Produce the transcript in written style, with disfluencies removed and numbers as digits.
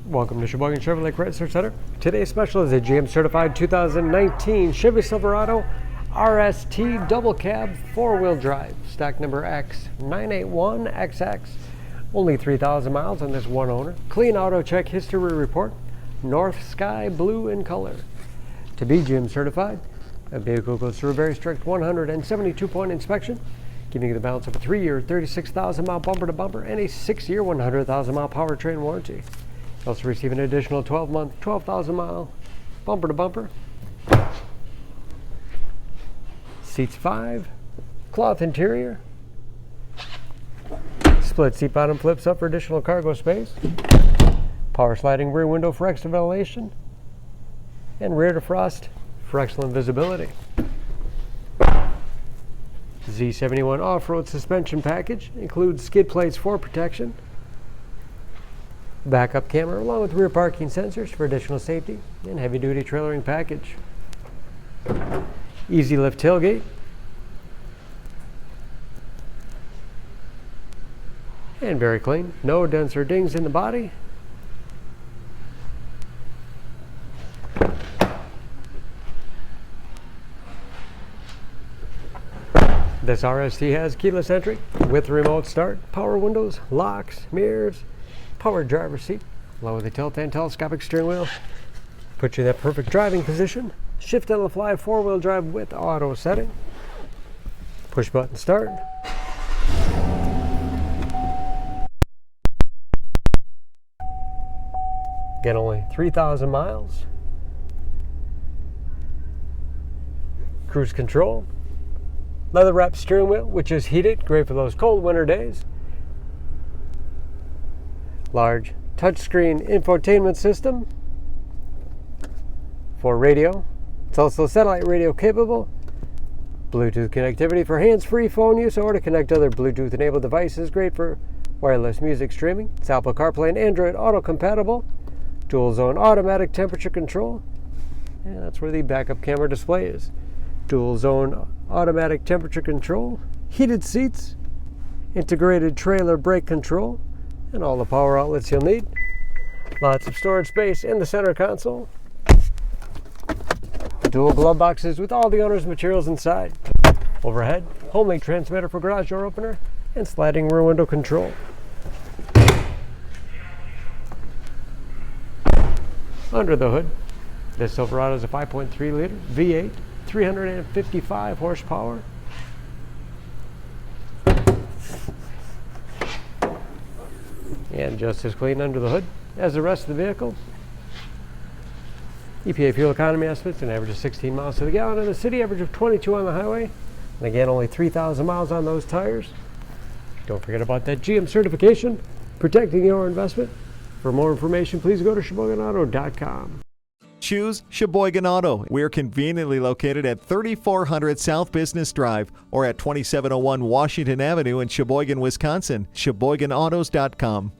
Welcome to Sheboygan Chevrolet Chrysler Center. Today's special is a GM certified 2019 Chevy Silverado RST double cab 4-wheel drive, stock number X981XX. Only 3,000 miles on this one owner. Clean auto check history report. Northsky Blue in color. To be GM certified, a vehicle goes through a very strict 172-point inspection, giving you the balance of a 3-year, 36,000-mile bumper-to-bumper and a 6-year, 100,000-mile powertrain warranty. You also receive an additional 12-month, 12,000-mile bumper-to-bumper. Seats 5, cloth interior, split seat bottom flips up for additional cargo space, power sliding rear window for extra ventilation, and rear defrost for excellent visibility. Z71 off-road suspension package includes skid plates for protection, backup camera along with rear parking sensors for additional safety, and heavy-duty trailering package. Easy lift tailgate, and very clean. No dents or dings in the body. This RST has keyless entry with remote start, power windows, locks, mirrors, power driver's seat, along with a tilt and telescopic steering wheel. Put you in that perfect driving position. Shift on the fly 4-wheel drive with auto setting. Push button start. Again, only 3,000 miles. Cruise control. Leather wrapped steering wheel, which is heated, great for those cold winter days. Large touchscreen infotainment system for radio. It's also satellite radio capable. Bluetooth connectivity for hands-free phone use or to connect other Bluetooth enabled devices. Great for wireless music streaming. It's Apple CarPlay and Android Auto compatible. Dual zone automatic temperature control. And that's where the backup camera display is. Dual zone automatic temperature control, heated seats, integrated trailer brake control, and all the power outlets you'll need. Lots of storage space in the center console. Dual glove boxes with all the owner's materials inside. Overhead, homely transmitter for garage door opener, and sliding rear window control. Under the hood, this Silverado is a 5.3-liter V8, 355 horsepower. And just as clean under the hood as the rest of the vehicle. EPA fuel economy estimates an average of 16 miles to the gallon in the city, average of 22 on the highway. And again, only 3,000 miles on those tires. Don't forget about that GM certification, protecting your investment. For more information, please go to SheboyganAuto.com. Choose Sheboygan Auto. We're conveniently located at 3400 South Business Drive or at 2701 Washington Avenue in Sheboygan, Wisconsin. SheboyganAutos.com.